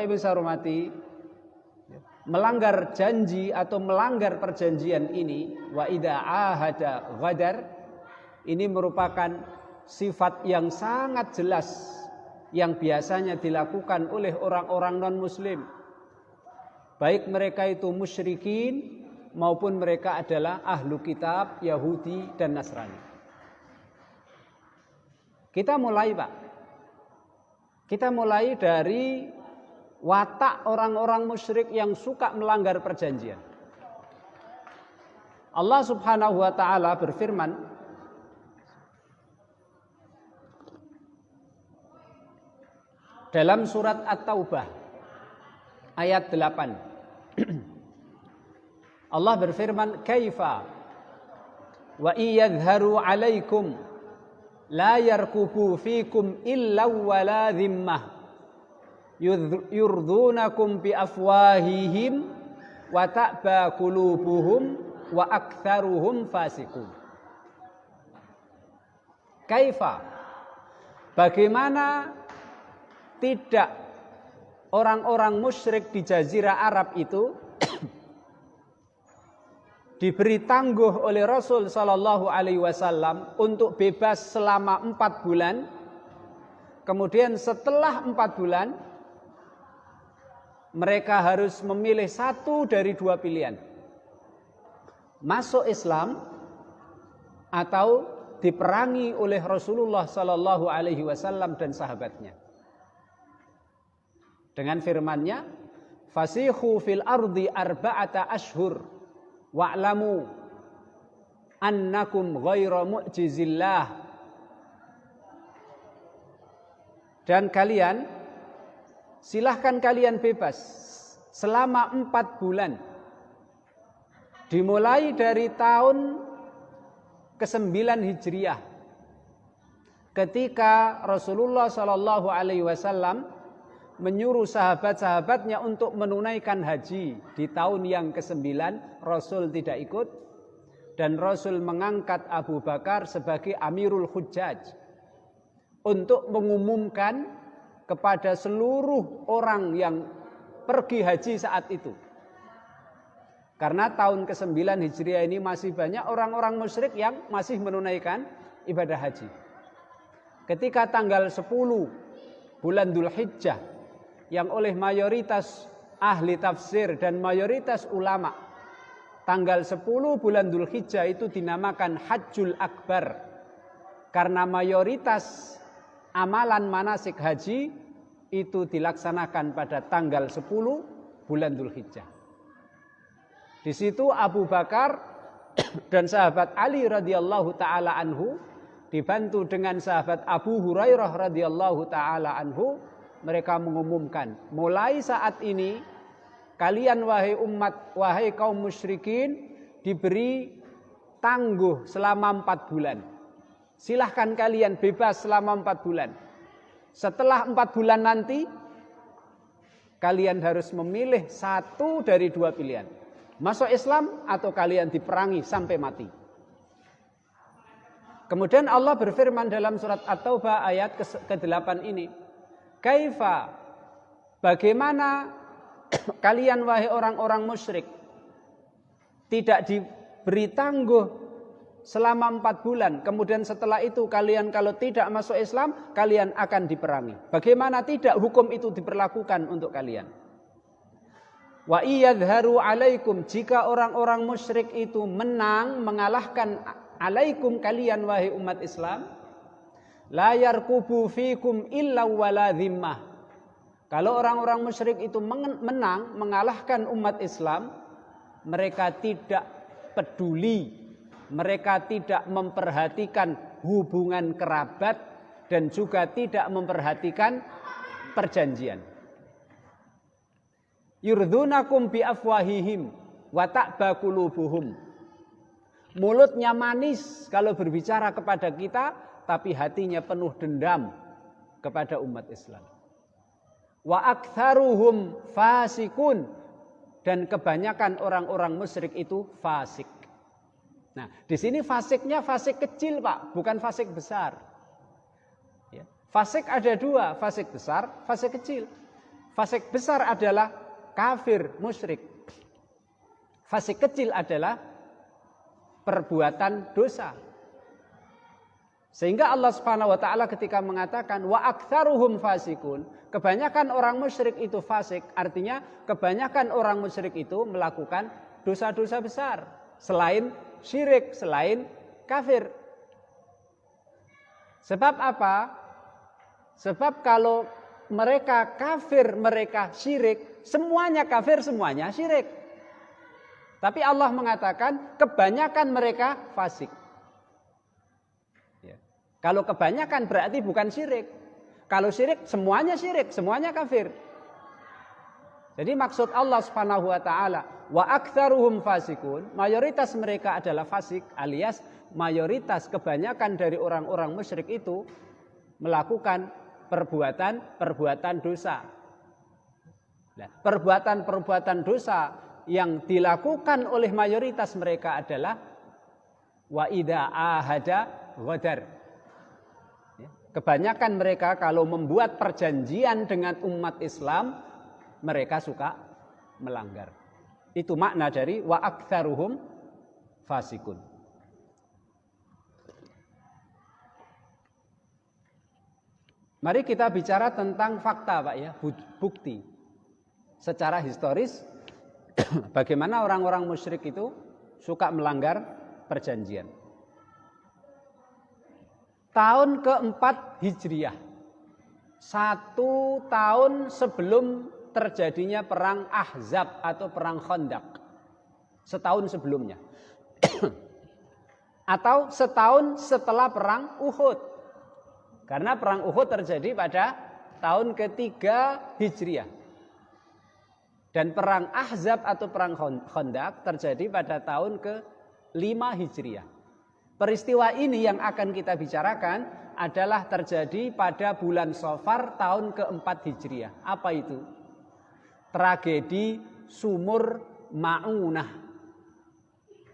Ibu saya hormati, melanggar janji atau melanggar perjanjian ini, wa idza ahada ghadar, ini merupakan sifat yang sangat jelas yang biasanya dilakukan oleh orang-orang non-muslim, baik mereka itu musyrikin maupun mereka adalah ahlu kitab, Yahudi dan Nasrani. Kita mulai, Pak. Kita mulai dari watak orang-orang musyrik yang suka melanggar perjanjian. Allah Subhanahu wa taala berfirman dalam surat At-Taubah ayat 8. Allah berfirman, "Kaifa wa iyadharu 'alaikum la yarkubu fikum illa wala dhimmah yurdunakum bi afwahihim wa ta'ba qulubuhum wa aktsaruhum fasiqun." Kaifa, bagaimana tidak orang-orang musyrik di Jazirah Arab itu diberi tangguh oleh Rasul sallallahu alaihi wasallam untuk bebas selama 4 bulan. Kemudian setelah 4 bulan mereka harus memilih satu dari 2 pilihan. Masuk Islam atau diperangi oleh Rasulullah sallallahu alaihi wasallam dan sahabatnya. Dengan firman-Nya, "Fasihu fil ardi arba'ata ashhur wa'lamu annakum ghairu mu'jizillah." Dan kalian silahkan kalian bebas selama 4 bulan. Dimulai dari tahun ke-9 Hijriah. Ketika Rasulullah sallallahu alaihi wasallam menyuruh sahabat-sahabatnya untuk menunaikan haji di tahun yang ke-9, Rasul tidak ikut dan Rasul mengangkat Abu Bakar sebagai Amirul Hujjaj untuk mengumumkan kepada seluruh orang yang pergi haji saat itu. Karena tahun ke-9 Hijriah ini masih banyak orang-orang musyrik yang masih menunaikan ibadah haji. Ketika tanggal 10 bulan Dzulhijjah, yang oleh mayoritas ahli tafsir dan mayoritas ulama, tanggal 10 bulan Dzulhijjah itu dinamakan Hajjul Akbar. Karena mayoritas amalan manasik haji itu dilaksanakan pada tanggal 10 bulan Dzulhijjah. Di situ Abu Bakar dan sahabat Ali radhiyallahu taala anhu dibantu dengan sahabat Abu Hurairah radhiyallahu taala anhu, mereka mengumumkan, mulai saat ini kalian wahai umat, wahai kaum musyrikin, diberi tangguh selama 4 bulan. Silahkan kalian bebas selama 4 bulan. Setelah 4 bulan nanti, kalian harus memilih satu dari 2 pilihan. Masuk Islam atau kalian diperangi sampai mati. Kemudian Allah berfirman dalam surat At-Taubah ayat ke-8 ini. Kaifa, bagaimana kalian wahai orang-orang musyrik tidak diberi tangguh selama 4 bulan, kemudian setelah itu kalian kalau tidak masuk Islam, kalian akan diperangi. Bagaimana tidak hukum itu diberlakukan untuk kalian? Wa iyadharu alaikum, jika orang-orang musyrik itu menang, mengalahkan alaikum kalian wahai umat Islam, la yarkubu fikum illa wala dhimmah. Kalau orang-orang musyrik itu menang, mengalahkan umat Islam, mereka tidak peduli, mereka tidak memperhatikan hubungan kerabat dan juga tidak memperhatikan perjanjian. Yurdunakum bi afwahihim wa ta'ba qulubuhum. Mulutnya manis kalau berbicara kepada kita, tapi hatinya penuh dendam kepada umat Islam. Wa aktsaruhum fasikun, dan kebanyakan orang-orang musyrik itu fasik. Nah, di sini fasiknya fasik kecil, Pak, bukan fasik besar. Ya. Fasik ada 2, fasik besar, fasik kecil. Fasik besar adalah kafir, musyrik. Fasik kecil adalah perbuatan dosa. Sehingga Allah Subhanahu wa taala ketika mengatakan wa aktsaruhum fasikun, kebanyakan orang musyrik itu fasik, artinya kebanyakan orang musyrik itu melakukan dosa-dosa besar selain syirik, selain kafir. Sebab apa? Sebab kalau mereka kafir, mereka syirik, semuanya kafir, semuanya syirik. Tapi Allah mengatakan kebanyakan mereka fasik. Kalau kebanyakan berarti bukan syirik. Kalau syirik, semuanya kafir. Jadi maksud Allah Subhanahu wa taala, wa aktsaruhum fasikun, mayoritas mereka adalah fasik, alias mayoritas kebanyakan dari orang-orang musyrik itu melakukan perbuatan dosa. Nah, perbuatan dosa yang dilakukan oleh mayoritas mereka adalah wa idza ahada ghadar. Kebanyakan mereka kalau membuat perjanjian dengan umat Islam, mereka suka melanggar. Itu makna dari wa aktsaruhum fasikun. Mari kita bicara tentang fakta, Pak ya, bukti. Secara historis bagaimana orang-orang musyrik itu suka melanggar perjanjian. Tahun keempat Hijriah, 1 tahun sebelum terjadinya perang Ahzab atau perang Khandaq, setahun sebelumnya, atau setahun setelah perang Uhud, karena perang Uhud terjadi pada tahun ketiga Hijriah, dan perang Ahzab atau perang Khandaq terjadi pada tahun ke-5 Hijriah. Peristiwa ini yang akan kita bicarakan adalah terjadi pada bulan Safar tahun keempat Hijriah. Apa itu? Tragedi Sumur Ma'unah.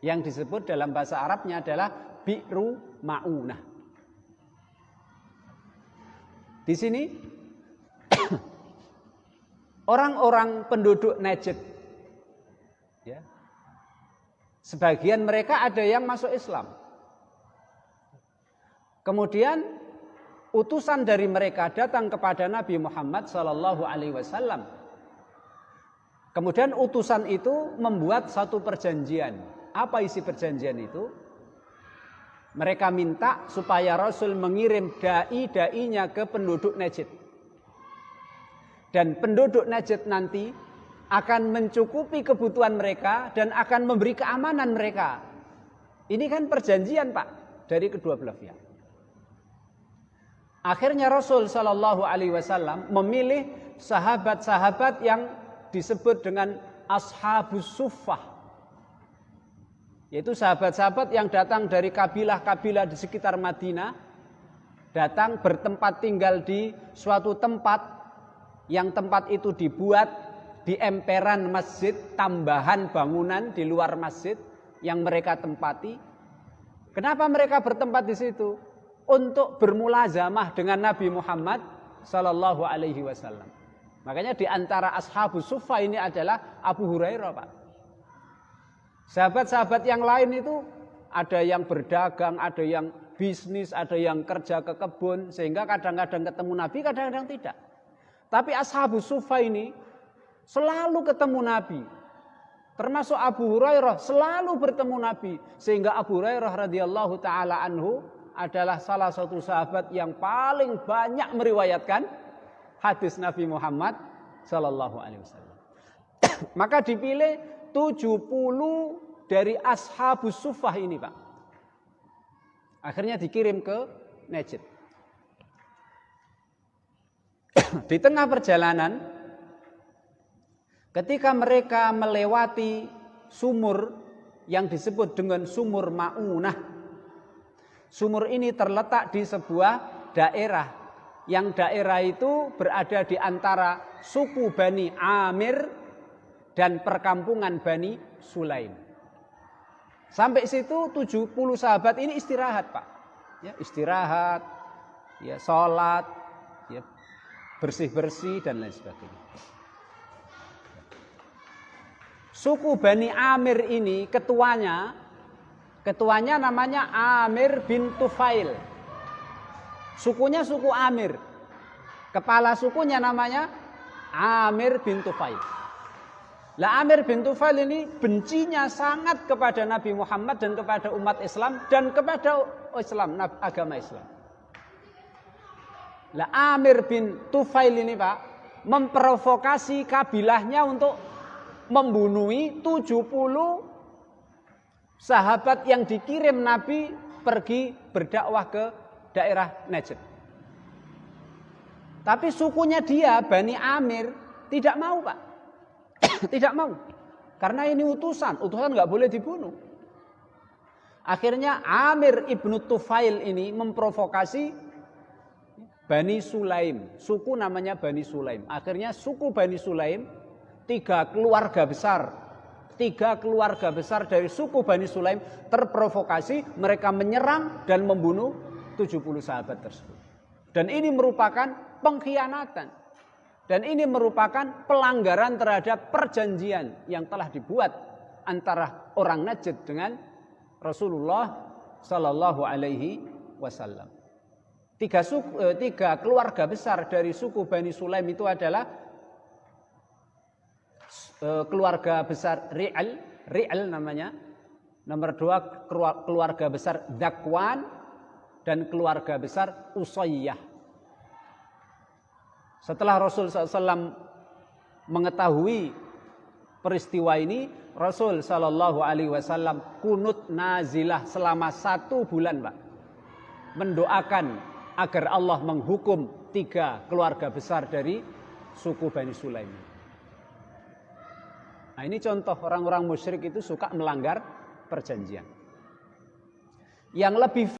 Yang disebut dalam bahasa Arabnya adalah Bi'ru Ma'unah. Di sini orang-orang penduduk Najd, ya, sebagian mereka ada yang masuk Islam. Kemudian utusan dari mereka datang kepada Nabi Muhammad SAW. Kemudian utusan itu membuat satu perjanjian. Apa isi perjanjian itu? Mereka minta supaya Rasul mengirim dai-dainya ke penduduk Najd. Dan penduduk Najd nanti akan mencukupi kebutuhan mereka dan akan memberi keamanan mereka. Ini kan perjanjian, Pak, dari kedua belah pihak. Akhirnya Rasul Shallallahu Alaihi Wasallam memilih sahabat-sahabat yang disebut dengan Ashabus Suffah, yaitu sahabat-sahabat yang datang dari kabilah-kabilah di sekitar Madinah, datang bertempat tinggal di suatu tempat, yang tempat itu dibuat di emperan masjid, tambahan bangunan di luar masjid yang mereka tempati. Kenapa mereka bertempat di situ? Untuk bermulazamah dengan Nabi Muhammad Sallallahu Alaihi Wasallam. Makanya di antara Ashabus Suffah ini adalah Abu Hurairah, Pak. Sahabat-sahabat yang lain itu ada yang berdagang, ada yang bisnis, ada yang kerja ke kebun, sehingga kadang-kadang ketemu Nabi, kadang-kadang tidak. Tapi Ashabus Suffah ini selalu ketemu Nabi. Termasuk Abu Hurairah selalu bertemu Nabi, sehingga Abu Hurairah radhiyallahu taala anhu adalah salah satu sahabat yang paling banyak meriwayatkan hadis Nabi Muhammad sallallahu alaihi wasallam. Maka dipilih 70 dari Ashabus Suffah ini, Pak. Akhirnya dikirim ke Najd. Di tengah perjalanan, ketika mereka melewati sumur yang disebut dengan Sumur Ma'unah. Sumur ini terletak di sebuah daerah, yang daerah itu berada di antara suku Bani Amir dan perkampungan Bani Sulaim. Sampai situ 70 sahabat ini istirahat, Pak. Ya, istirahat, ya, sholat, ya, bersih-bersih dan lain sebagainya. suku Bani Amir ini ketuanya namanya Amir bin Tufail. Sukunya suku Amir. Kepala sukunya namanya Amir bin Tufail. Lah Amir bin Tufail ini bencinya sangat kepada Nabi Muhammad dan kepada umat Islam dan kepada Islam, agama Islam. Lah Amir bin Tufail ini Pak memprovokasi kabilahnya untuk membunuhi 70 sahabat yang dikirim Nabi pergi berdakwah ke daerah Najd. Tapi sukunya dia Bani Amir tidak mau Pak. Tidak mau. Karena ini utusan nggak boleh dibunuh. Akhirnya Amir ibnu Tufail ini memprovokasi Bani Sulaim. Suku namanya Bani Sulaim. Akhirnya suku Bani Sulaim, tiga keluarga besar dari suku Bani Sulaim terprovokasi, mereka menyerang dan membunuh 70 sahabat tersebut. Dan ini merupakan pengkhianatan. Dan ini merupakan pelanggaran terhadap perjanjian yang telah dibuat antara orang Najd dengan Rasulullah Sallallahu Alaihi Wasallam. Tiga keluarga besar dari suku Bani Sulaim itu adalah keluarga besar Ri'al namanya. Nomor 2 keluarga besar Zakwan dan keluarga besar Usayyah. Setelah Rasul SAW mengetahui peristiwa ini, Rasul SAW kunut nazilah selama 1 bulan Pak. Mendoakan agar Allah menghukum 3 keluarga besar dari suku Bani Sulaim. Nah ini contoh orang-orang musyrik itu suka melanggar perjanjian. Yang lebih